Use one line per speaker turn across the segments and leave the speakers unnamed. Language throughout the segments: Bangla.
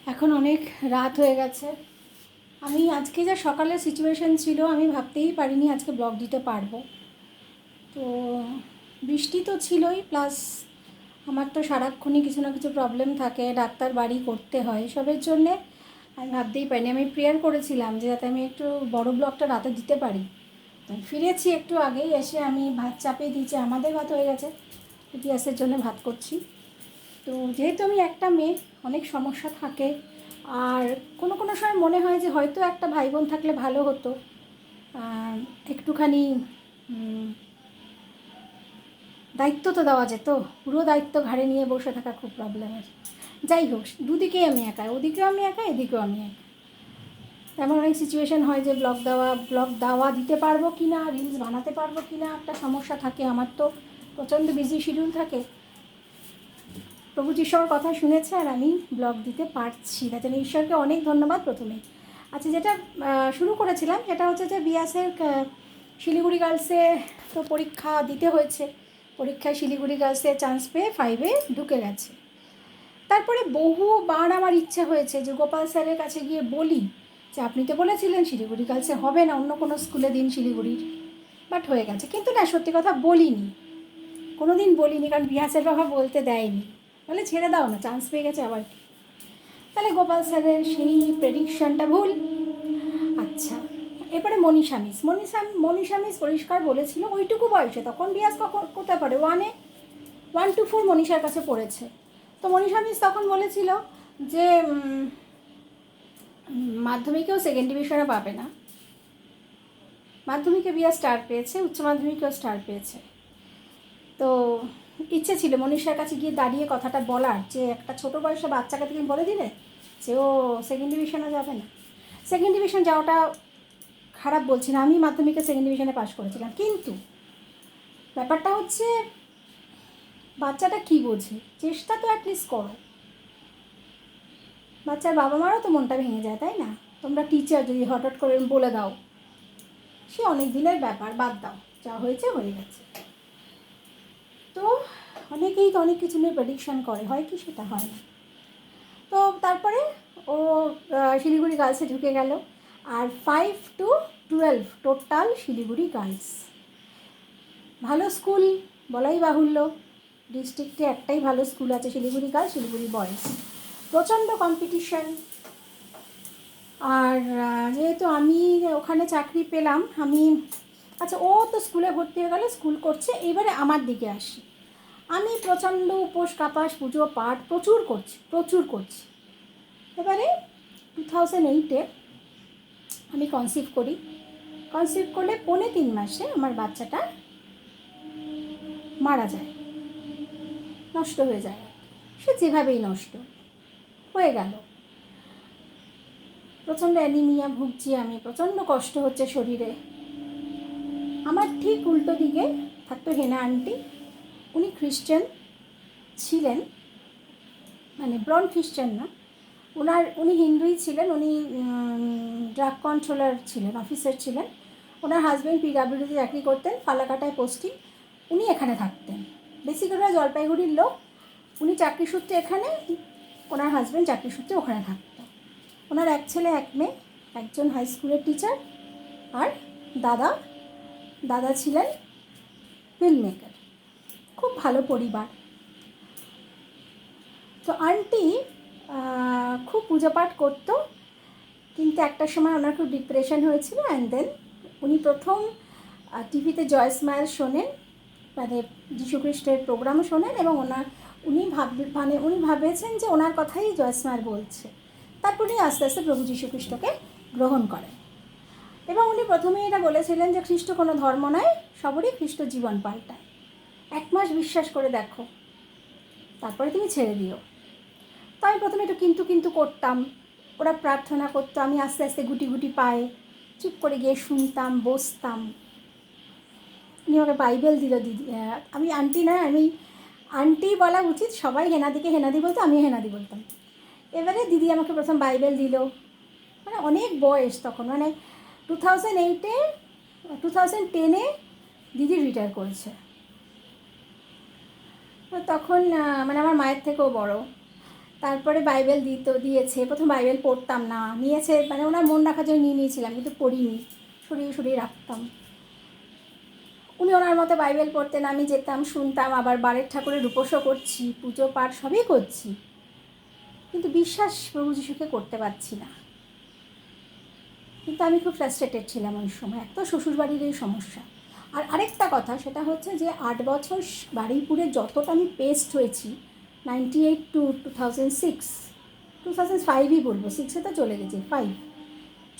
এখন অনেক রাত হয়ে গেছে। আমি আজকে যা সকালের সিচুয়েশান ছিল আমি ভাবতেই পারিনি আজকে ব্লগ দিতে পারবো। তো বৃষ্টি তো ছিলই, প্লাস আমার তো সারাক্ষণই কিছু না কিছু প্রবলেম থাকে, ডাক্তার বাড়ি করতে হয়, এসবের জন্যে আমি ভাবতেই পারিনি। আমি প্রেয়ার করেছিলাম যে যাতে আমি একটু বড় ব্লগটা রাতে দিতে পারি। তো ফিরেছি একটু আগেই, এসে আমি ভাত চাপিয়ে দিয়েছি, আমাদের ভাত হয়ে গেছে, ইতিহাসের জন্য ভাত করছি। তো যেহেতু আমি একটা মেয়ে, অনেক সমস্যা থাকে, আর কোনো কোনো সময় মনে হয় যে হয়তো একটা ভাই বোন থাকলে ভালো হতো, একটুখানি দায়িত্ব তো দেওয়া যেত। পুরো দায়িত্ব ঘাড়ে নিয়ে বসে থাকা খুব প্রবলেমের। যাই হোক, দুদিকেই আমি একা, ওদিকেও আমি একা, এদিকেও আমি একা। এমন অনেক সিচুয়েশান হয় যে ব্লগ দেওয়া দিতে পারবো কি না, রিলস বানাতে পারবো কি না, একটা সমস্যা থাকে। আমার তো প্রচণ্ড বিজি শিডিউল থাকে। প্রভু যিশুর কথা শুনেছে আর আমি ব্লগ দিতে পারছি, তার জন্য ঈশ্বরকে অনেক ধন্যবাদ প্রথমেই। আচ্ছা, যেটা শুরু করেছিলাম সেটা হচ্ছে যে বিয়াসের শিলিগুড়ি গার্লসে তো পরীক্ষা দিতে হয়েছে। পরীক্ষায় শিলিগুড়ি গার্লসে চান্স পেয়ে 5-এ ঢুকে গেছে। তারপরে বহুবার আমার ইচ্ছে হয়েছে যে গোপাল স্যারের কাছে গিয়ে বলি যে আপনি তো বলেছিলেন শিলিগুড়ি গার্লসে হবে না, অন্য কোনো স্কুলে দিন শিলিগুড়ির, বাট হয়ে গেছে। কিন্তু না, সত্যি কথা বলিনি, কোনো দিন বলিনি, কারণ বিয়াসের বাবা বলতে দেয়নি, বলে ছেড়ে দাও না, চান্স পেয়ে গেছে আবার কি। তাহলে গোপাল স্যারের সেই প্রেডিকশনটা ভুল। আচ্ছা, এবারে মনীষা মিস পরিষ্কার বলেছিল ওইটুকু বয়সে, তখন বিয়াস কোথায় পড়ে, 1 to 4 মনীষার কাছে পড়েছে। তো মনীষা মিস তখন বলেছিল যে মাধ্যমিকেও সেকেন্ড ডিভিশনে পাবে না, মাধ্যমিকে বিয়াস স্টার পেয়েছে, উচ্চ মাধ্যমিকেও স্টার পেয়েছে। তো ইচ্ছে ছিল মনীষার কাছে গিয়ে দাঁড়িয়ে কথাটা বলার, যে একটা ছোটো বয়সে বাচ্চাকে তুমি বলে দিলে যে ও সেকেন্ড ডিভিশনে যাবে না। সেকেন্ড ডিভিশন যাওয়াটা খারাপ বলছি না, আমি মাধ্যমিকে সেকেন্ড ডিভিশনে পাশ করেছিলাম, কিন্তু ব্যাপারটা হচ্ছে বাচ্চাটা কী বোঝে, চেষ্টা তো অ্যাটলিস্ট করো। বাচ্চার বাবা মারও তো মনটা ভেঙে যায়, তাই না? তোমরা টিচার যদি হঠাৎ করে বলে দাও, সে অনেক দিনের ব্যাপার, বাদ দাও, যা হয়েছে হয়ে গেছে। তো অনেকেই তো অনেক কিছু নিয়ে প্রেডিকশান করে, হয় কি সেটা হয় না। তো তারপরে ও শিলিগুড়ি গার্লসে ঢুকে গেল, আর 5 to 12 টোটাল শিলিগুড়ি গার্লস। ভালো স্কুল বলাই বাহুল্য, ডিস্ট্রিক্টে একটাই ভালো স্কুল আছে, শিলিগুড়ি গার্লস, শিলিগুড়ি বয়েজ। প্রচণ্ড কম্পিটিশান। আর যেহেতু আমি ওখানে চাকরি পেলাম, আচ্ছা, ও তো স্কুলে ভর্তি হয়ে গেল, স্কুল করছে। এবারে আমার দিকে আসি, আমি প্রচণ্ড উপোস কাপাস পুজো পাঠ প্রচুর করছি। এবারে 2008-এ আমি কনসিভ করলে 3.5 মাসে আমার বাচ্চাটা মারা যায়, নষ্ট হয়ে যায়। সে যেভাবেই নষ্ট হয়ে গেল। প্রচণ্ড অ্যানিমিয়া ভুগছি আমি, প্রচণ্ড কষ্ট হচ্ছে শরীরে। আমার ঠিক উল্টো দিকে থাকতো হেনা আন্টি, উনি খ্রিশ্চান ছিলেন, মানে ব্রন খ্রিশ্চান না, উনি হিন্দুই ছিলেন। উনি ড্রাগ কন্ট্রোলার ছিলেন, অফিসার ছিলেন। ওনার হাজব্যান্ড পিডাব্লিউডিতে চাকরি করতেন, ফালাকাটায় পোস্টিং। উনি এখানে থাকতেন, বেসিক্যালি জলপাইগুড়ির লোক। উনি চাকরি সূত্রে এখানে, ওনার হাজব্যান্ড চাকরি সূত্রে ওখানে থাকতেন। ওনার এক ছেলে এক মেয়ে, একজন হাই স্কুলের টিচার, আর দাদা ছিলেন ফিল্ম মেকার। খুব ভালো পরিবার। তো আন্টি খুব পুজো পাঠ করতো, কিন্তু একটা সময় ওনার খুব ডিপ্রেশন হয়েছিল। অ্যান্ড দেন উনি প্রথম টিভিতে জয় স্মাইল শোনেন, মানে যীশুখ্রিস্টের প্রোগ্রামও শোনেন, এবং উনি ভাবেছেন যে ওনার কথাই জয় স্মাইল বলছে। তারপর উনি আস্তে আস্তে প্রভু যীশুখ্রিস্টকে গ্রহণ করেন, এবং উনি প্রথমেই এটা বলেছিলেন যে খ্রিস্ট কোনো ধর্ম নয়, সবরই খ্রিস্ট জীবন পাল্টায়। 1 মাস বিশ্বাস করে দেখো, তারপরে তুমি ছেড়ে দিও। তো আমি প্রথমে একটু কিন্তু করতাম, ওরা প্রার্থনা করতো, আমি আস্তে আস্তে গুটি গুটি পায়ে চুপ করে গিয়ে শুনতাম, বসতাম। উনি আমাকে বাইবেল দিল, দিদি, আমি আন্টি নয়, আমি আন্টি বলা উচিত, সবাই হেনাদি বলতো, আমিও হেনাদি বলতাম। এবারে দিদি আমাকে প্রথম বাইবেল দিল, মানে অনেক বয়স তখন, মানে 2010-এ দিদি রিটায়ার করেছে। তো তখন মানে আমার মায়ের থেকেও বড়। তারপরে বাইবেল দিয়েছে, প্রথম বাইবেল পড়তাম না, নিয়েছে মানে ওনার মন রাখার জন্য নিয়ে নিয়েছিলাম, কিন্তু পড়িনি, সরিয়ে সরিয়ে রাখতাম। উনি ওনার মতো বাইবেল পড়তেন, আমি যেতাম, শুনতাম, আবার বারের ঠাকুরের রূপসও করছি, পুজো পাঠ সবই করছি, কিন্তু বিশ্বাস প্রভু যিশুকে করতে পারছি না। কিন্তু আমি খুব ফ্রাস্ট্রেটেড ছিলাম ওই সময়, এক তো শ্বশুরবাড়ির এই সমস্যা, আর আরেকটা কথা সেটা হচ্ছে যে 8 বছর বারুইপুরে যতটা আমি পেস্ট হয়েছি, 98 to 2006, 2005ই বলবো, 6-এ তো চলে গেছি, 5,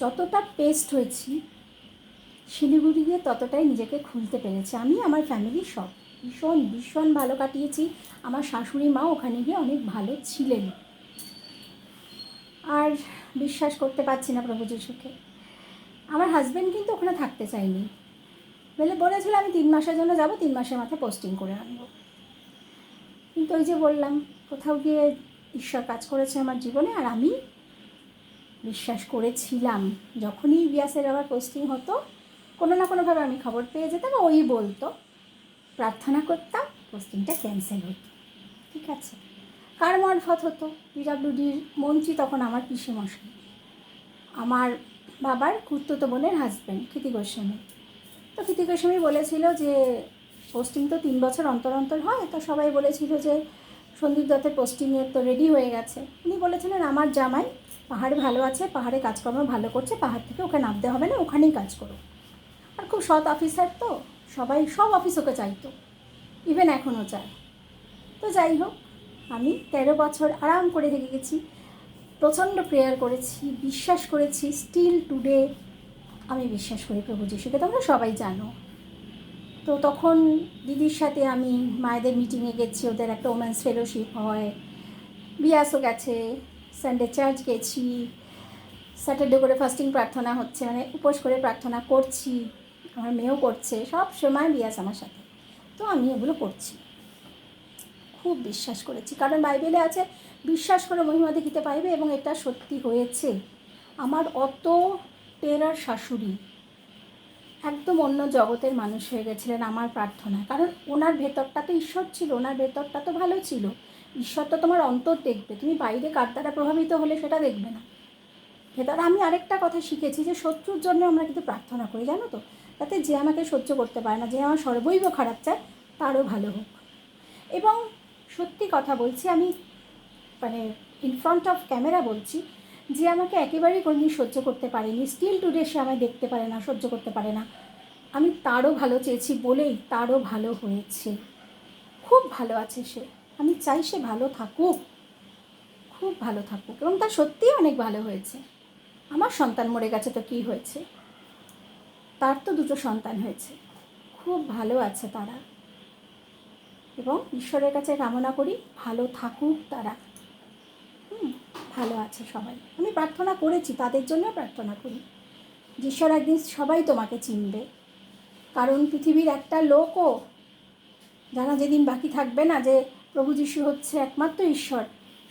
যতটা পেস্ট হয়েছি শিলিগুড়ি গিয়ে ততটাই নিজেকে খুলতে পেরেছি। আমি আমার ফ্যামিলি সব ভীষণ ভীষণ ভালো কাটিয়েছি। আমার শাশুড়ি মা ওখানে গিয়ে অনেক ভালো ছিলেন। আর বিশ্বাস করতে পারছি না প্রভু যিশুকে। আমার হাজব্যান্ড কিন্তু ওখানে থাকতে চায়নি, বলেছিল আমি 3 মাসের জন্য যাব, 3 মাসের মাথায় পোস্টিং করে আনবো। কিন্তু ওই যে বললাম, কোথাও গিয়ে ঈশ্বর কাজ করেছে আমার জীবনে, আর আমি বিশ্বাস করেছিলাম। যখনই বিয়াসের আবার পোস্টিং হতো, কোনো না কোনোভাবে আমি খবর পেয়ে যেতাম, ওই বলতো, প্রার্থনা করতাম, পোস্টিংটা ক্যান্সেল হতো। ঠিক আছে, কার মারফত হতো? পিডাব্লিউডির মন্ত্রী তখন আমার পিসেমশাই, আমার বাবার খুড়তুতো বোনের হাজব্যান্ড ক্ষিতি গোস্বামী। তো ক্ষিতি গোস্বামী বলেছিল যে পোস্টিং তো 3 বছর অন্তর অন্তর হয়, তো সবাই বলেছিল যে সন্দীপ দত্তের পোস্টিংয়ের তো রেডি হয়ে গেছে। উনি বলেছিলেন আমার জামাই পাহাড়ে ভালো আছে, পাহাড়ে কাজকর্ম ভালো করছে, পাহাড় থেকে ওকে নামতে হবে না, ওখানেই কাজ করো। আর খুব সৎ অফিসার, তো সবাই সব অফিস ওকে চাইতো, ইভেন এখনও চায়। তো যাই হোক, আমি 13 বছর আরাম করে থেকে গেছি, প্রচণ্ড প্রেয়ার করেছি, বিশ্বাস করেছি, স্টিল টুডে আমি বিশ্বাস করি প্রভু যিশুকে, তোমরা সবাই জানো। তো তখন দিদির সাথে আমি মায়েদের মিটিংয়ে গেছি, ওদের একটা ওমেন্স ফেলোশিপ হয়, বিয়াসও গেছে, সানডে চার্চ গেছি, স্যাটারডে করে ফাস্টিং প্রার্থনা হচ্ছে, মানে উপোস করে প্রার্থনা করছি, আমার মেয়েও করছে, সব সময় বিয়াস আমার সাথে। তো আমি এগুলো করছি, খুব বিশ্বাস করেছি, কারণ বাইবেলে আছে বিশ্বাস করে মহিমা দেখিতে পাইবে, এবং এটা সত্যি হয়েছে। আমার অত টেরার শাশুড়ি একদম অন্য জগতের মানুষ হয়ে গেছিলেন আমার প্রার্থনা, কারণ ওনার ভেতরটা তো ঈশ্বর ছিল, ওনার ভেতরটা তো ভালো ছিল। ঈশ্বর তো তোমার অন্তর দেখবে, তুমি বাইরে কার দ্বারা প্রভাবিত হলে সেটা দেখবে না, ভেতর। আমি আরেকটা কথা শিখেছি যে শত্রুর জন্য আমরা কিন্তু প্রার্থনা করি, জানো তো, তাতে যে আমাকে সহ্য করতে পারে না, যে আমার সর্বৈব খারাপ চায়, তারও ভালো হোক। এবং সত্যি কথা বলছি, আমি মানে ইন ফ্রন্ট অফ ক্যামেরা বলছি, যে আমাকে একেবারেই কোনোদিন সহ্য করতে পারেনি, স্টিল টুডে সে আমায় দেখতে পারে না, সহ্য করতে পারে না, আমি তারও ভালো চেয়েছি বলেই তারও ভালো হয়েছে, খুব ভালো আছে সে। আমি চাই সে ভালো থাকুক, খুব ভালো থাকুক, এবং তার সত্যিই অনেক ভালো হয়েছে। আমার সন্তান মরে গেছে তো কী হয়েছে, তার তো 2টো সন্তান হয়েছে, খুব ভালো আছে তারা, এবং ঈশ্বরের কাছে কামনা করি ভালো থাকুক তারা। ভালো আছে সবাই, আমি প্রার্থনা করেছি, তাদের জন্য প্রার্থনা করি, ঈশ্বর একদিন সবাই তোমাকে চিনবে, কারণ পৃথিবীর একটা লোকও যারা যেদিন বাকি থাকবে না যে প্রভু যিশু হচ্ছে একমাত্র ঈশ্বর,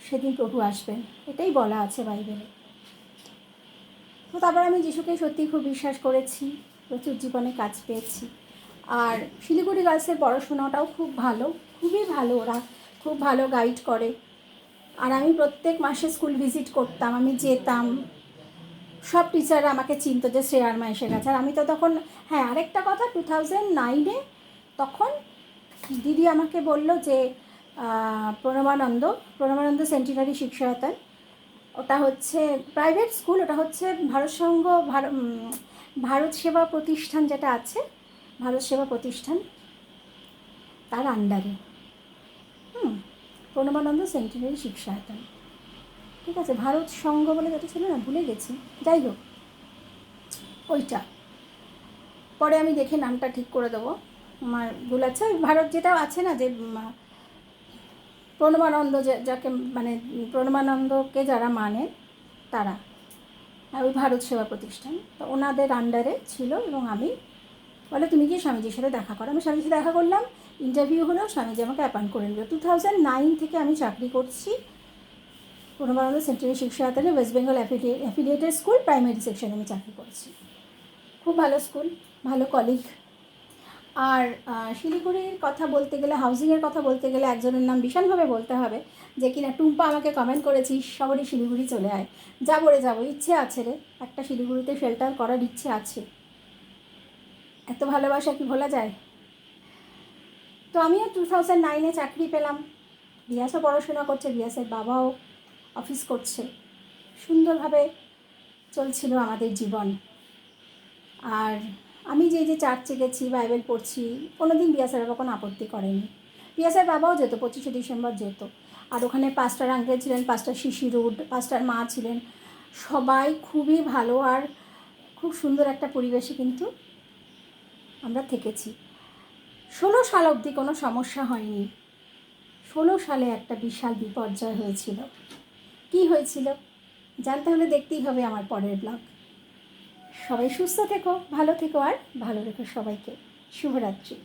সেদিন প্রভু আসবেন, এটাই বলা আছে বাইবেলে। তো তারপর আমি যিশুকে সত্যি খুব বিশ্বাস করেছি, প্রচুর জীবনে কাজ পেয়েছি। আর শিলিগুড়ি গার্লসের পড়াশোনাটাও খুব ভালো, খুবই ভালো, ওরা খুব ভালো গাইড করে। আর আমি প্রত্যেক মাসে স্কুল ভিজিট করতাম, আমি যেতাম, সব টিচাররা আমাকে চিনতো যে শ্রেয়ার মা এসে গেছে। আর আমি তো তখন, হ্যাঁ আরেকটা কথা, 2009-এ তখন দিদি আমাকে বলল যে প্রণবানন্দ সেন্টিনারি শিক্ষায়তন, ওটা হচ্ছে প্রাইভেট স্কুল, ওটা হচ্ছে ভারত সেবা প্রতিষ্ঠান যেটা আছে, ভারত সেবা প্রতিষ্ঠান, তার আন্ডারে প্রণবানন্দ সেন্টিনারি শিক্ষায়তন, ঠিক আছে, ভারত সংঘ বলে যেটা ছিল না, ভুলে গেছি, যাই হোক ওইটা, পরে আমি দেখে নামটা ঠিক করে দেবো, আমার ভুল আছে। ভারত যেটা আছে না, যে প্রণবানন্দ যাকে মানে প্রণবানন্দকে যারা মানে তারা, ওই ভারত সেবা প্রতিষ্ঠান, তো ওনাদের আন্ডারে ছিল। এবং আমি বলে তুমি কি স্বামীজির সাথে দেখা করো, আমি স্বামীজির দেখা করলাম, ইন্টারভিউ হলো, স্বামীজি আমাকে অ্যাপয়েন্ট করে নিল। 2009 থেকে আমি চাকরি করছি প্রণবানন্দ সেন্টারি শিক্ষায়তনে, west Bengal affiliated school, primary সেকশনে আমি চাকরি করছি, খুব ভালো স্কুল, ভালো কলিগ। আর শিলিগুড়ির কথা বলতে গেলে, হাউজিংয়ের কথা বলতে গেলে একজনের নাম ভীষণভাবে বলতে হবে, যে কিনা টুম্পা আমাকে কমেন্ট করেছিস সবারই শিলিগুড়ি চলে আয়। যাবো রে যাবো, ইচ্ছে আছে রে, একটা শিলিগুড়িতে শেল্টার করার ইচ্ছে আছে। এত ভালোবাসা কি ভোলা যায়? তো আমিও 2009-এ চাকরি পেলাম। রিয়াসও পড়াশোনা করছে, রিয়াসের বাবাও অফিস করছে, সুন্দরভাবে চলছিল আমাদের জীবন। আর আমি যে চার্চে গেছি, বাইবেল পড়ছি, কোনো দিন রিয়াসের বাবা কোনো আপত্তি করেনি। রিয়াসের বাবাও যেত, 25শে ডিসেম্বর যেত। আর ওখানে পাস্টার আঙ্কেল ছিলেন, পাস্টার শিশিরুড, পাস্টার মা ছিলেন, সবাই খুবই ভালো। আর খুব সুন্দর একটা পরিবেশে কিন্তু আমরা থেকেছি। 16 সাল অবধি কোনো সমস্যা হয়নি। 16 সালে একটা বিশাল বিপর্যয় হয়েছিল। কি হয়েছিল জানতে হলে দেখতেই হবে আমার পরের ব্লগ। সবাই সুস্থ থেকো, ভালো থেকো, আর ভালো রেখো সবাইকে। শুভরাত্রি।